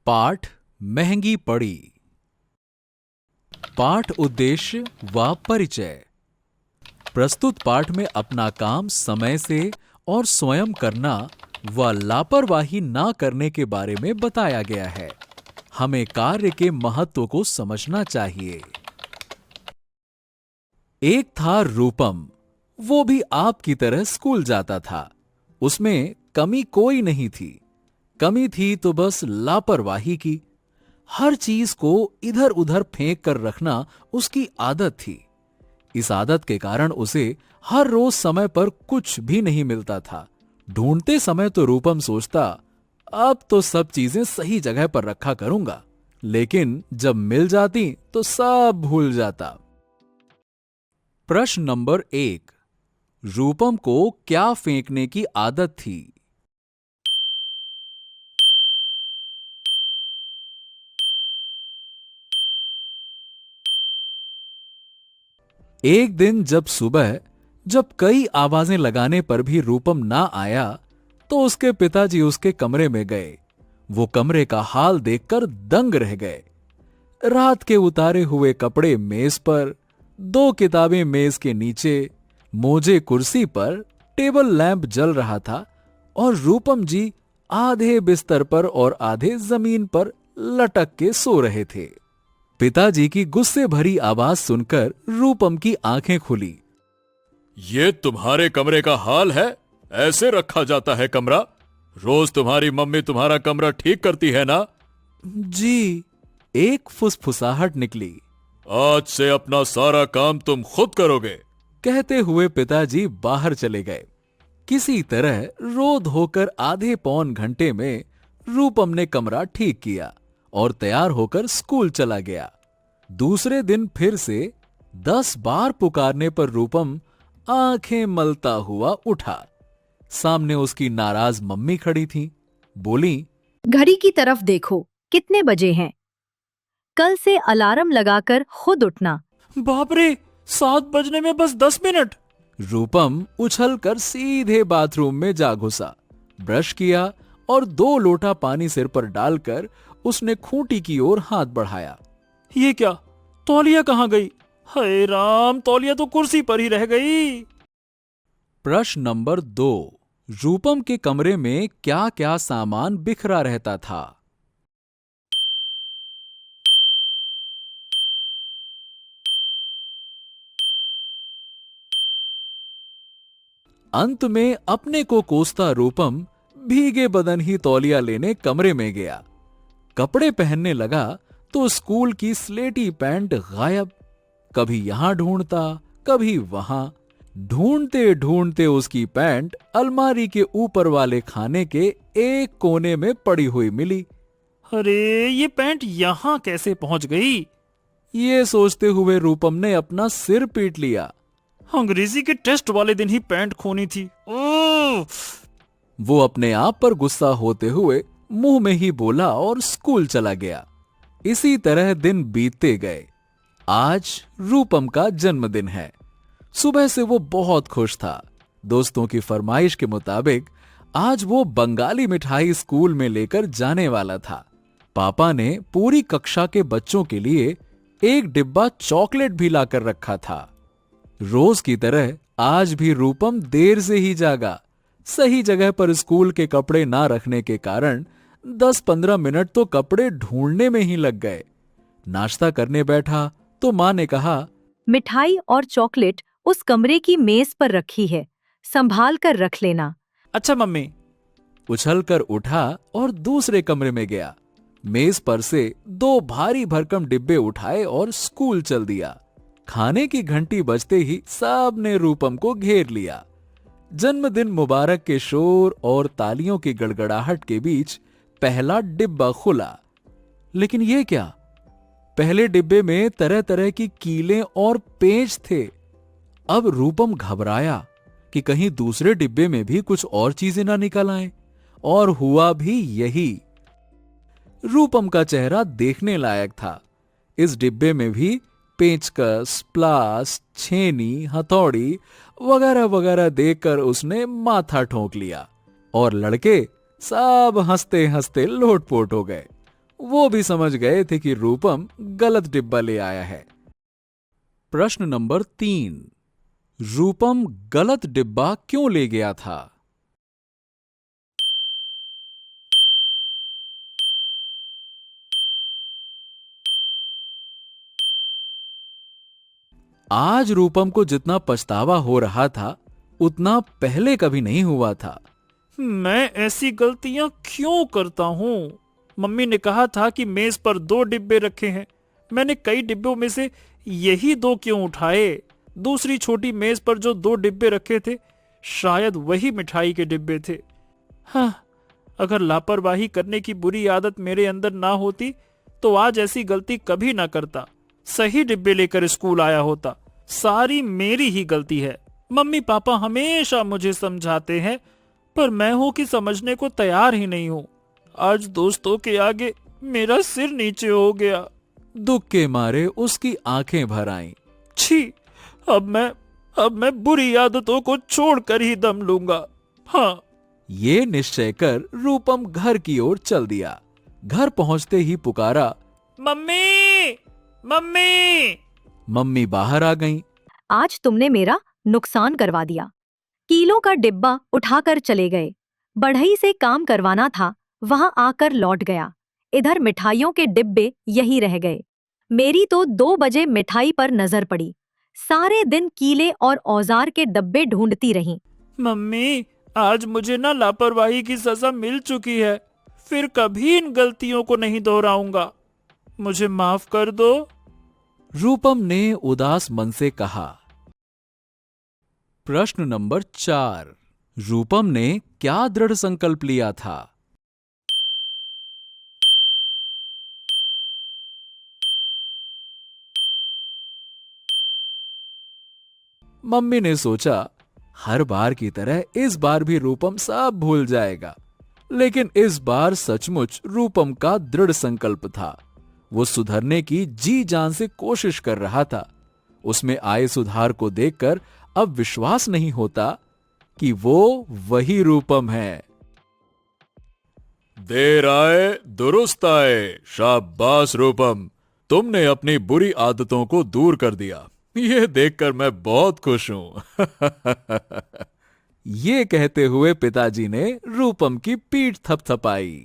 पाठ महंगी पड़ी। पाठ उद्देश्य व परिचय। प्रस्तुत पाठ में अपना काम समय से और स्वयं करना व लापरवाही ना करने के बारे में बताया गया है। हमें कार्य के महत्व को समझना चाहिए। एक था रूपम, वो भी आपकी तरह स्कूल जाता था। उसमें कमी कोई नहीं थी। कमी थी तो बस लापरवाही की। हर चीज को इधर उधर फेंक कर रखना उसकी आदत थी। इस आदत के कारण उसे हर रोज समय पर कुछ भी नहीं मिलता था। ढूंढते समय तो रूपम सोचता, अब तो सब चीजें सही जगह पर रखा करूंगा, लेकिन जब मिल जाती तो सब भूल जाता। प्रश्न नंबर 1, रूपम को क्या फेंकने की आदत थी? एक दिन जब कई आवाजें लगाने पर भी रूपम ना आया, तो उसके पिताजी उसके कमरे में गए। वो कमरे का हाल देखकर दंग रह गए। रात के उतारे हुए कपड़े मेज पर, 2 किताबें मेज के नीचे, मोजे कुर्सी पर, टेबल लैंप जल रहा था और रूपम जी आधे बिस्तर पर और आधे जमीन पर लटक के सो रहे थे। पिताजी की गुस्से भरी आवाज सुनकर रूपम की आंखें खुली। ये तुम्हारे कमरे का हाल है? ऐसे रखा जाता है कमरा? रोज तुम्हारी मम्मी तुम्हारा कमरा ठीक करती है ना? जी, एक फुसफुसाहट निकली। आज से अपना सारा काम तुम खुद करोगे। कहते हुए पिताजी बाहर चले गए। किसी तरह रो धोकर आधे पौन घंटे में रूपम ने कमरा ठीक किया और तैयार होकर स्कूल चला गया। दूसरे दिन फिर से 10 बार पुकारने पर रूपम आंखें मलता हुआ उठा। सामने उसकी नाराज मम्मी खड़ी थी। बोली, घड़ी की तरफ देखो, कितने बजे हैं? कल से अलार्म लगाकर खुद उठना। बाप रे, 7 बजने में बस 10 मिनट। रूपम उछलकर सीधे बाथरूम में जा घुसा। ब्रश किया और 2 लोटा पानी सिर पर डालकर उसने खूंटी की ओर हाथ बढ़ाया। ये क्या, तौलिया कहां गई? हाय राम, तौलिया तो कुर्सी पर ही रह गई। प्रश्न नंबर 2, रूपम के कमरे में क्या क्या सामान बिखरा रहता था? अंत में अपने को कोसता रूपम भीगे बदन ही तौलिया लेने कमरे में गया। कपड़े पहनने लगा तो स्कूल की स्लेटी पैंट गायब। कभी यहां ढूंढता, कभी वहां। ढूंढते ढूंढते उसकी पैंट अलमारी के ऊपर वाले खाने के एक कोने में पड़ी हुई मिली। अरे, ये पैंट यहां कैसे पहुंच गई? ये सोचते हुए रूपम ने अपना सिर पीट लिया। अंग्रेजी के टेस्ट वाले दिन ही पैंट खोनी थी। वो अपने आप पर गुस्सा होते हुए मुंह में ही बोला और स्कूल चला गया। इसी तरह दिन बीतते गए। आज रूपम का जन्मदिन है। सुबह से वो बहुत खुश था। दोस्तों की फरमाइश के मुताबिक आज वो बंगाली मिठाई स्कूल में लेकर जाने वाला था। पापा ने पूरी कक्षा के बच्चों के लिए एक डिब्बा चॉकलेट भी लाकर रखा था। रोज की तरह आज भी रूपम देर से ही जागा। सही जगह पर स्कूल के कपड़े ना रखने के कारण 10-15 मिनट तो कपड़े ढूंढने में ही लग गए। नाश्ता करने बैठा तो मां ने कहा, मिठाई और चॉकलेट उस कमरे की मेज पर रखी है, संभाल कर रख लेना। अच्छा मम्मी। उछलकर उठा और दूसरे कमरे में गया। मेज पर से 2 भारी भरकम डिब्बे उठाए और स्कूल चल दिया। खाने की घंटी बजते ही सब ने रूपम को घेर लिया। जन्मदिन मुबारक के शोर और तालियों की गड़गड़ाहट के बीच पहला डिब्बा खुला। लेकिन यह क्या? पहले डिब्बे में तरह तरह की कीलें और पेंच थे। अब रूपम घबराया कि कहीं दूसरे डिब्बे में भी कुछ और चीजें ना निकल आएं, और हुआ भी यही। रूपम का चेहरा देखने लायक था। इस डिब्बे में भी पेंचकस, प्लास, छेनी, हथौड़ी वगैरह वगैरह देखकर उसने माथा ठोंक लिया और लड़के सब हंसते हंसते लोटपोट हो गए। वो भी समझ गए थे कि रूपम गलत डिब्बा ले आया है। प्रश्न नंबर 3। रूपम गलत डिब्बा क्यों ले गया था? आज रूपम को जितना पछतावा हो रहा था उतना पहले कभी नहीं हुआ था। मैं ऐसी गलतियां क्यों करता हूँ? मम्मी ने कहा था कि मेज पर 2 डिब्बे रखे हैं। मैंने कई डिब्बों में से यही 2 क्यों उठाए? दूसरी छोटी मेज पर जो 2 डिब्बे रखे थे, शायद वही मिठाई के डिब्बे थे। हाँ, अगर लापरवाही करने की बुरी आदत मेरे अंदर ना होती तो आज ऐसी गलती कभी ना करता। सही डिब्बे लेकर स्कूल आया होता। सारी मेरी ही गलती है। मम्मी पापा हमेशा मुझे समझाते हैं, पर मैं हूं कि समझने को तैयार ही नहीं हूं। आज दोस्तों के आगे मेरा सिर नीचे हो गया। दुख के मारे उसकी आंखें भर आईं। छी, अब मैं बुरी आदतों को छोड़कर ही दम लूंगा। हाँ। ये निश्चय कर रूपम घर की ओर चल दिया। घर पहुंचते ही पुकारा, मम्मी, मम्मी। मम्मी बाहर आ गईं। आज तुमने मेरा नुकसान करवा दिया। कीलों का डिब्बा उठाकर चले गए। बढ़ई से काम करवाना था, वहां आकर लौट गया। इधर मिठाइयों के डिब्बे यही रह गए। मेरी तो 2 बजे मिठाई पर नजर पड़ी। सारे दिन कीले और औजार के डब्बे ढूंढती रहीं। मम्मी, आज मुझे ना लापरवाही की सजा मिल चुकी है। फिर कभी इन गलतियों को नहीं दोहराऊंगा। मुझे माफ कर दो। रूपम ने उदास मन से कहा। प्रश्न नंबर 4। रूपम ने क्या दृढ़ संकल्प लिया था? मम्मी ने सोचा, हर बार की तरह इस बार भी रूपम सब भूल जाएगा। लेकिन इस बार सचमुच रूपम का दृढ़ संकल्प था। वो सुधरने की जी जान से कोशिश कर रहा था। उसमें आए सुधार को देखकर अब विश्वास नहीं होता कि वो वही रूपम है। देर आए दुरुस्त आए। शाबाश रूपम, तुमने अपनी बुरी आदतों को दूर कर दिया। ये देखकर मैं बहुत खुश हूं। ये कहते हुए पिताजी ने रूपम की पीठ थपथपाई।